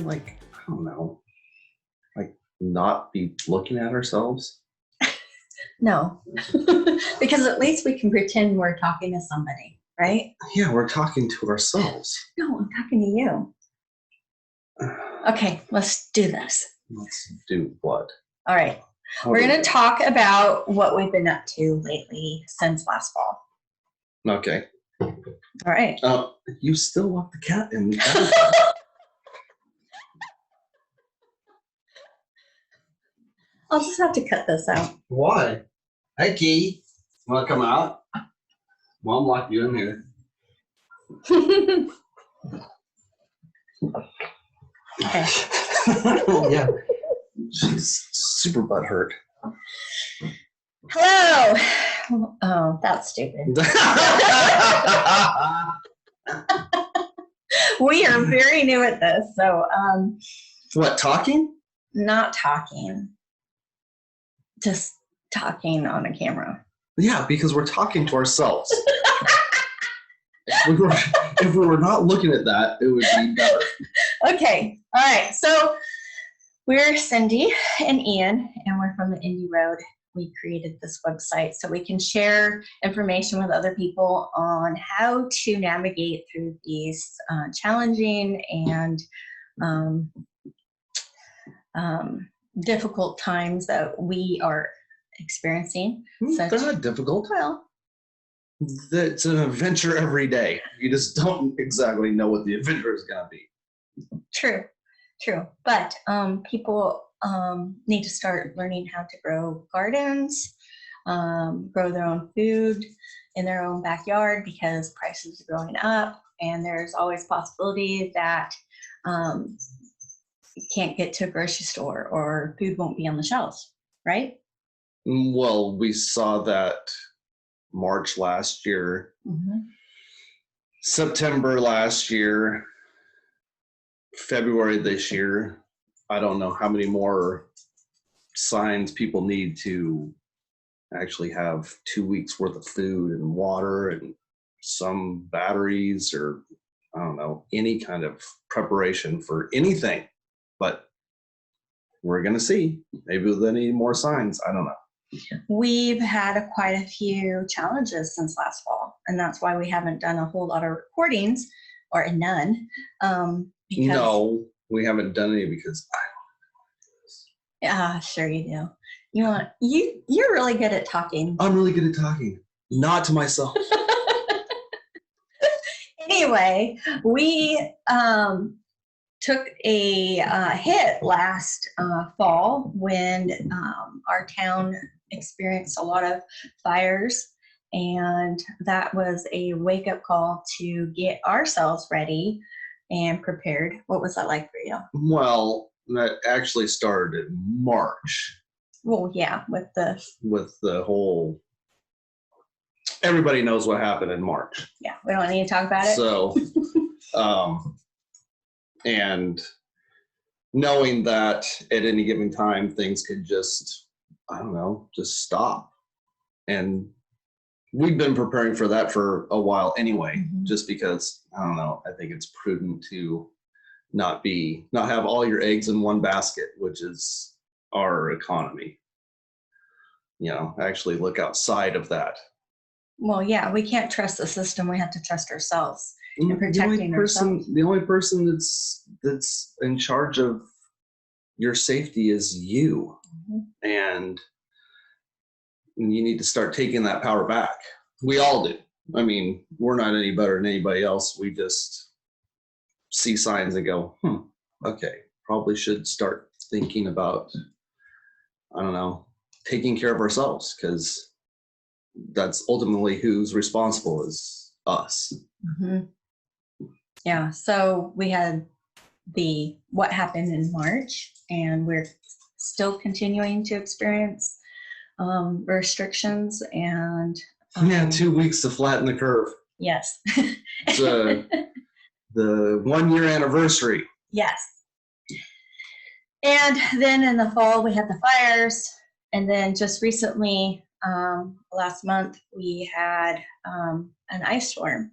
like, I don't know, like not be looking at ourselves? No, because at least we can pretend we're talking to somebody, right? Yeah, we're talking to ourselves. No, I'm talking to you. Okay, let's do this. Let's do what? All right. We're going to talk about what we've been up to lately since last fall. Okay. All right. You still lock the cat in. I'll just have to cut this out. Why? Hey, Key. Want to come out? Mom locked you in here. Okay. Yeah. She's super butthurt. Hello. Oh, that's stupid. We are very new at this, so what, talking? Not talking. Just talking on a camera. Yeah, because we're talking to ourselves. If we were not looking at that, it would be better. Okay. All right. So we're Cindy and Ian, and we're from the Indy Road. We created this website so we can share information with other people on how to navigate through these challenging and difficult times that we are experiencing. They're not difficult. Well, it's an adventure every day. You just don't exactly know what the adventure is going to be. True. But people need to start learning how to grow gardens, grow their own food in their own backyard because prices are going up, and there's always possibility that you can't get to a grocery store or food won't be on the shelves, right? Well, we saw that March last year, September last year, February this year. I don't know how many more signs people need to actually have 2 weeks worth of food and water and some batteries or I don't know, any kind of preparation for anything. But we're going to see. Maybe with any more signs. I don't know. We've had quite a few challenges since last fall, and that's why we haven't done a whole lot of recordings, or none. No, we haven't done any because I don't. Sure you do. You're really good at talking. I'm really good at talking, not to myself. Anyway, we took a hit last fall when our town experienced a lot of fires, and that was a wake-up call to get ourselves ready and prepared. What was that like for you? Well, that actually started in March. Well, yeah, with the whole, everybody knows what happened in March. Yeah, we don't need to talk about it. So, and knowing that at any given time, things could just, I don't know, just stop. And we've been preparing for that for a while anyway, just because, I don't know, I think it's prudent to not have all your eggs in one basket, which is our economy. You know, actually look outside of that. Well, yeah, we can't trust the system. We have to trust ourselves in protecting ourselves. The only person that's in charge of your safety is you. And you need to start taking that power back. We all do. I mean, we're not any better than anybody else. We just see signs and go, okay, probably should start thinking about, I don't know, taking care of ourselves, because that's ultimately who's responsible is us. Yeah, so we had what happened in March, and we're still continuing to experience restrictions and 2 weeks to flatten the curve. Yes. The 1 year anniversary. Yes. And then in the fall we had the fires, and then just recently last month we had an ice storm,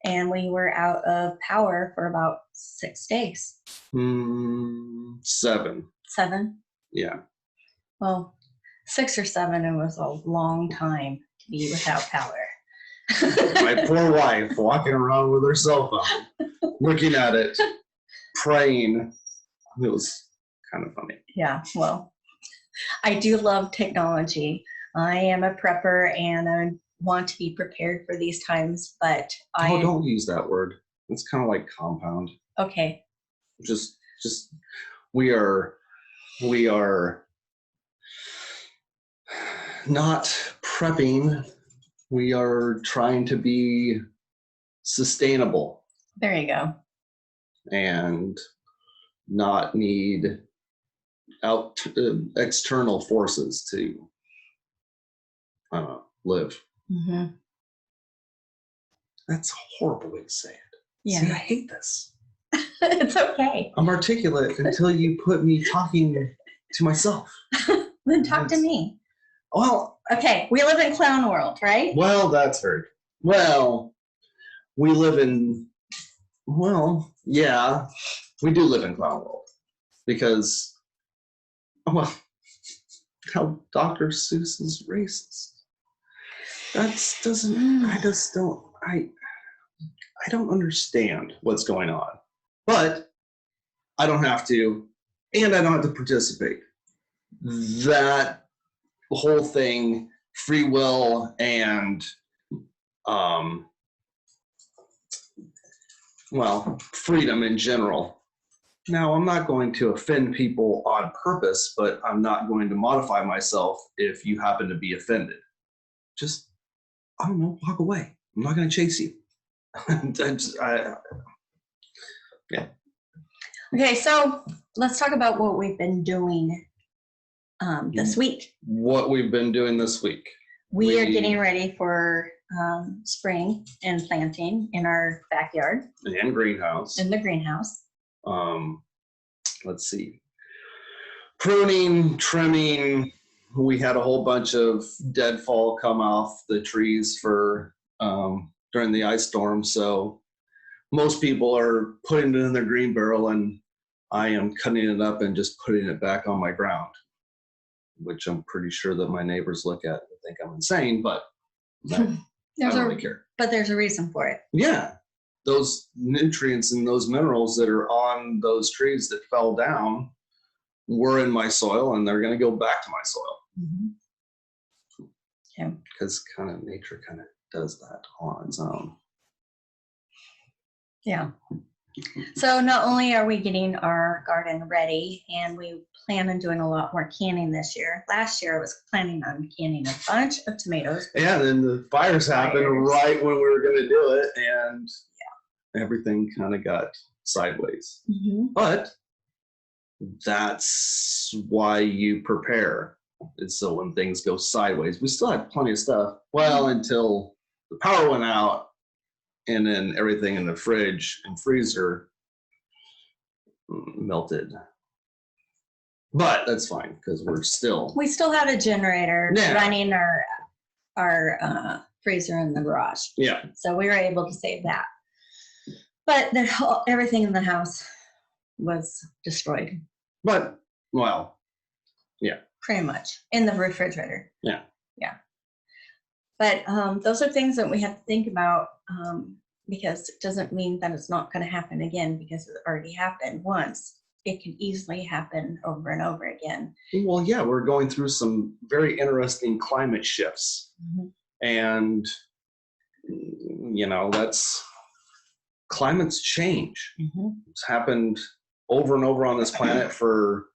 and we were out of power for about 6 days. 7. 7? Yeah. Well, 6 or 7, it was a long time to be without power. My poor wife walking around with her cell phone, looking at it, praying. It was kind of funny. Yeah, well, I do love technology. I am a prepper and I want to be prepared for these times, but don't use that word. It's kind of like compound. Okay. Just we are not prepping. We are trying to be sustainable. There you go. And not need external forces to live. Mm-hmm. That's a horrible way to say it. Yeah. See, I hate this. It's okay. I'm articulate until you put me talking to myself. Then talk to me. Well, okay, we live in clown world, right? Well, that's heard. Well, we live in, yeah, we do live in clown world because, well, how Dr. Seuss is racist. I don't understand what's going on, but I don't have to, and I don't have to participate. That whole thing, free will and, freedom in general. Now, I'm not going to offend people on purpose, but I'm not going to modify myself if you happen to be offended. Just, I don't know, walk away. I'm not going to chase you. Yeah. Okay, so let's talk about what we've been doing this week. What we've been doing this week. We are getting ready for spring and planting in our backyard. And greenhouse. In the greenhouse. Let's see. Pruning, trimming. We had a whole bunch of deadfall come off the trees for during the ice storm. So most people are putting it in their green barrel, and I am cutting it up and just putting it back on my ground, which I'm pretty sure that my neighbors look at and think I'm insane, but I don't really care. But there's a reason for it. Yeah. Those nutrients and those minerals that are on those trees that fell down were in my soil, and they're going to go back to my soil. Mm-hmm. Yeah. Because kind of nature kind of does that on its own. Yeah. So not only are we getting our garden ready, and we plan on doing a lot more canning this year. Last year I was planning on canning a bunch of tomatoes. Yeah, and then the fires happened right when we were going to do it, and everything kind of got sideways. Mm-hmm. But that's why you prepare. And so when things go sideways, we still had plenty of stuff. Well, until the power went out, and then everything in the fridge and freezer melted. But that's fine because we still had a generator running our freezer in the garage. Yeah. So we were able to save that. But everything in the house was destroyed. But, well, yeah. Pretty much. In the refrigerator. Yeah. Yeah. But those are things that we have to think about because it doesn't mean that it's not going to happen again because it already happened once. It can easily happen over and over again. Well, yeah, we're going through some very interesting climate shifts. Mm-hmm. And, climates change. Mm-hmm. It's happened over and over on this planet for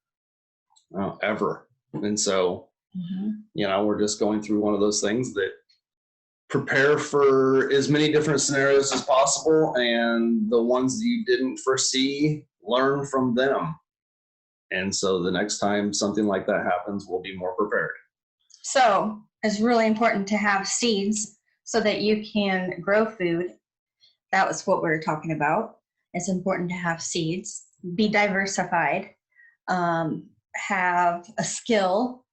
ever. And so, we're just going through one of those things that prepare for as many different scenarios as possible, and the ones that you didn't foresee, learn from them. And so the next time something like that happens, we'll be more prepared. So it's really important to have seeds so that you can grow food. That was what we were talking about. It's important to have seeds, be diversified, have a skill.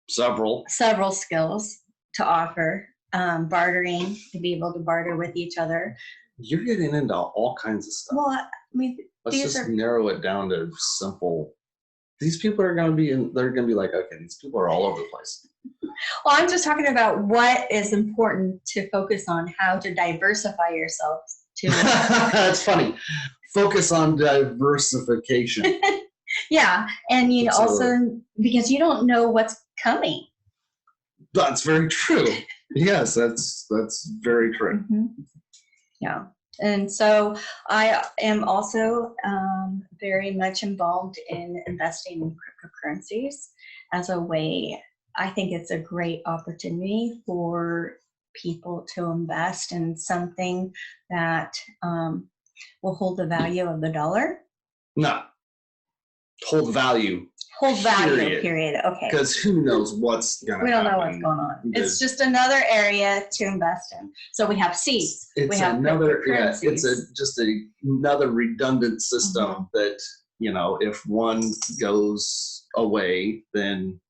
Several skills to offer. bartering, to be able to barter with each other. You're getting into all kinds of stuff. Well, I mean, Let's these just are, narrow it down to simple. These people are going to be in, they're going to be like, okay, these people are all over the place. well, I'm just talking about what is important to focus on, how to diversify yourselves to. That's funny. Focus on diversification. Yeah, and you That's also, because you don't know what's coming. That's very true. Yes, that's very true. Mm-hmm. Yeah. And so I am also very much involved in investing in cryptocurrencies as a way. I think it's a great opportunity for people to invest in something that will hold the value of the dollar. No, hold value. Hold value, period. Okay. Because who knows what's going to happen. We don't know what's going on. It's just another area to invest in. So we have seeds. It's we have another, yeah, it's just another redundant system that, you know, if one goes away, then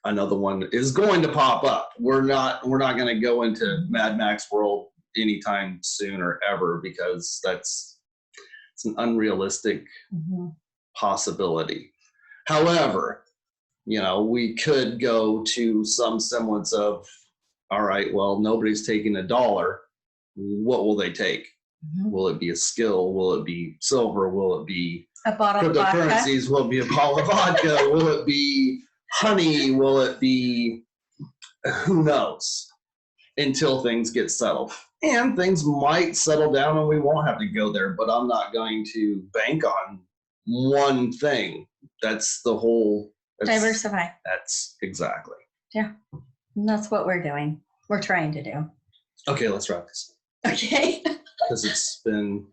another one is going to pop up. We're not going to go into Mad Max world anytime soon or ever, because it's an unrealistic possibility. However, you know, we could go to some semblance of, all right, well, nobody's taking $1. What will they take? Will it be a skill? Will it be silver? Will it be a bottle of vodka? Cryptocurrencies? Will it be a bottle of vodka? Will it be honey? Will it be, who knows, until things get settled. And things might settle down and we won't have to go there, but I'm not going to bank on one thing. That's the whole. Diversify. That's exactly. Yeah. And that's what we're doing. We're trying to do. Okay, let's wrap this. Okay. Because it's been,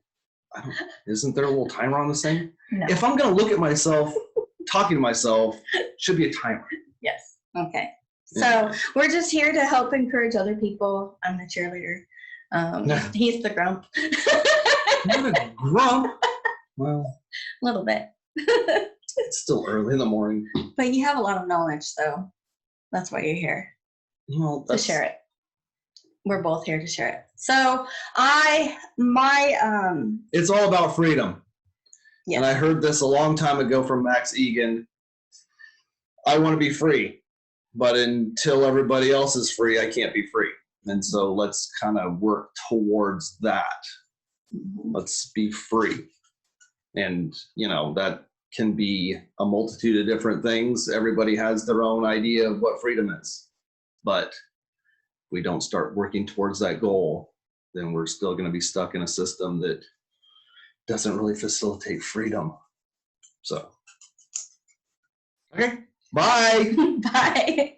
isn't there a little timer on this thing? No. If I'm going to look at myself, talking to myself, should be a timer. Yes. Okay. So we're just here to help encourage other people. I'm the cheerleader. He's the grump. Not a grump. Well, a little bit. It's still early in the morning. But you have a lot of knowledge, so that's why you're here. Well, to share it. We're both here to share it. So it's all about freedom. Yes. And I heard this a long time ago from Max Egan. I want to be free, but until everybody else is free, I can't be free. And so let's kind of work towards that. Let's be free. And, you know, that can be a multitude of different things. Everybody has their own idea of what freedom is. But if we don't start working towards that goal, then we're still going to be stuck in a system that doesn't really facilitate freedom. So, okay, bye. Bye.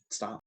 Stop.